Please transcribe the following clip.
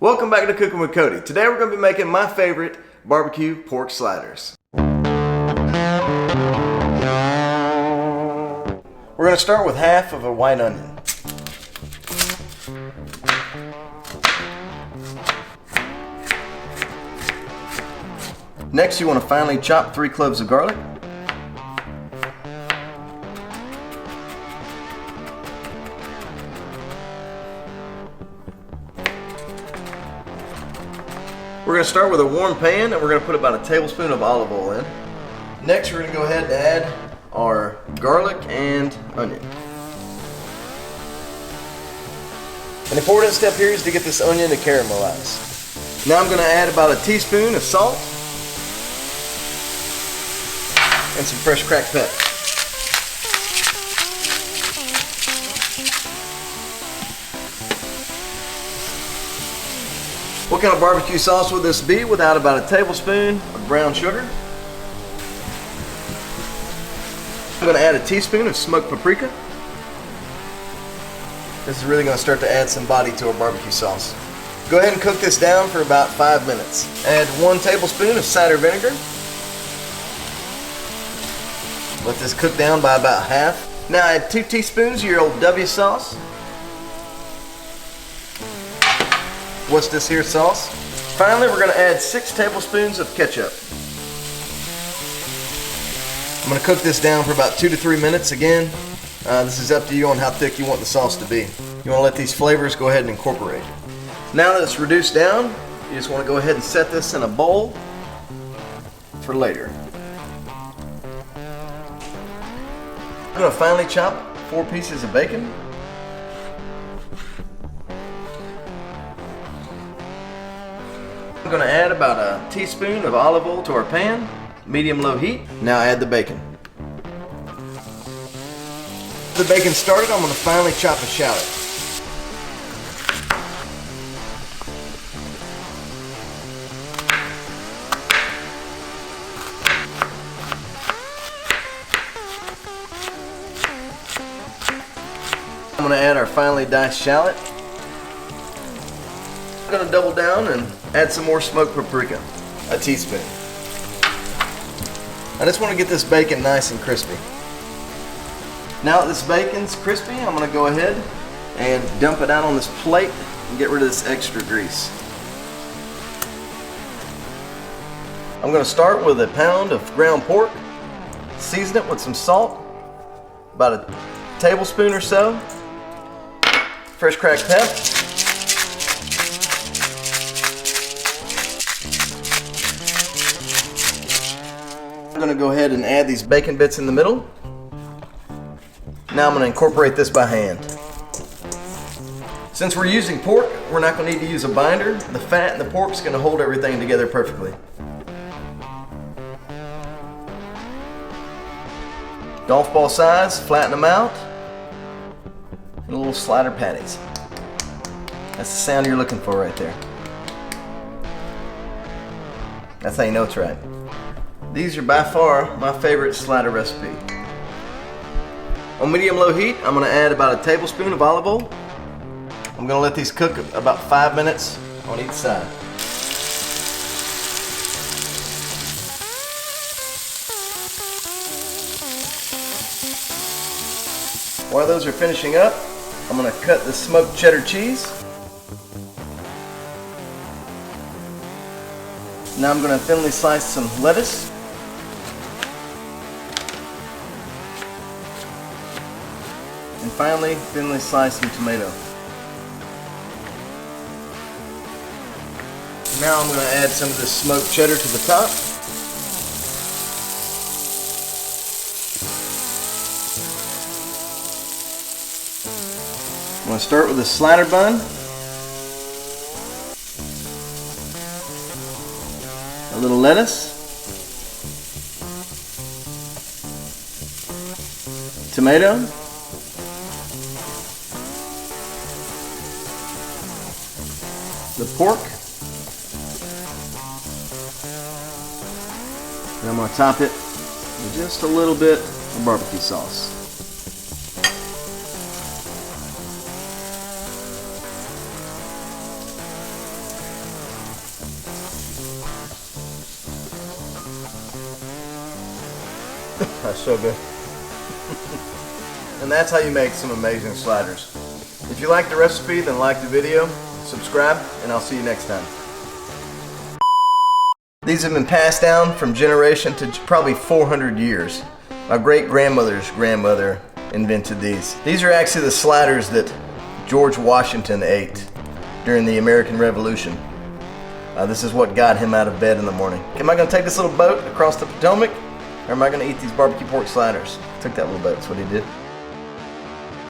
Welcome back to Cooking with Cody. Today we're going to be making my favorite barbecue pork sliders. We're going to start with half of a white onion. Next, you want to finely chop 3 cloves of garlic. We're going to start with a warm pan and we're going to put about a tablespoon of olive oil in. Next, we're going to go ahead and add our garlic and onion. An important step here is to get this onion to caramelize. Now I'm going to add about a teaspoon of salt and some fresh cracked pepper. What kind of barbecue sauce would this be without about a tablespoon of brown sugar? I'm going to add a teaspoon of smoked paprika. This is really going to start to add some body to our barbecue sauce. Go ahead and cook this down for about 5 minutes. Add 1 tablespoon of cider vinegar. Let this cook down by about half. Now add 2 teaspoons of your old Tbsp sauce. Worcestershire sauce. Finally, we're going to add 6 tablespoons of ketchup. I'm going to cook this down for about 2 to 3 minutes. Again, this is up to you on how thick you want the sauce to be. You want to let these flavors go ahead and incorporate. Now that it's reduced down, you just want to go ahead and set this in a bowl for later. I'm going to finely chop 4 pieces of bacon. I'm going to add about a teaspoon of olive oil to our pan, medium-low heat. Now add the bacon. The bacon started, I'm going to finely chop a shallot. I'm going to add our finely diced shallot. I'm going to double down and add some more smoked paprika, a teaspoon. I just want to get this bacon nice and crispy. Now that this bacon's crispy, I'm going to go ahead and dump it out on this plate and get rid of this extra grease. I'm going to start with a pound of ground pork, season it with some salt, about a tablespoon or so, fresh cracked pepper, I'm going to go ahead and add these bacon bits in the middle. Now I'm going to incorporate this by hand. Since we're using pork, we're not going to need to use a binder. The fat in the pork is going to hold everything together perfectly. Golf ball size, flatten them out, and little slider patties. That's the sound you're looking for right there. That's how you know it's right. These are by far my favorite slider recipe. On medium-low heat, I'm going to add about a tablespoon of olive oil. I'm going to let these cook about 5 minutes on each side. While those are finishing up, I'm going to cut the smoked cheddar cheese. Now I'm going to thinly slice some lettuce. And finally, thinly slice some tomato. Now I'm going to add some of this smoked cheddar to the top. I'm going to start with a slider bun. A little lettuce. Tomato. The pork. And I'm going to top it with just a little bit of barbecue sauce. That's so good. And that's how you make some amazing sliders. If you like the recipe, then like the video, subscribe, and I'll see you next time. These have been passed down from generation to probably 400 years. My great-grandmother's grandmother invented these. These are actually the sliders that George Washington ate during the American Revolution. This is what got him out of bed in the morning. Am I going to take this little boat across the Potomac, or am I going to eat these barbecue pork sliders? Took that little boat, that's what he did.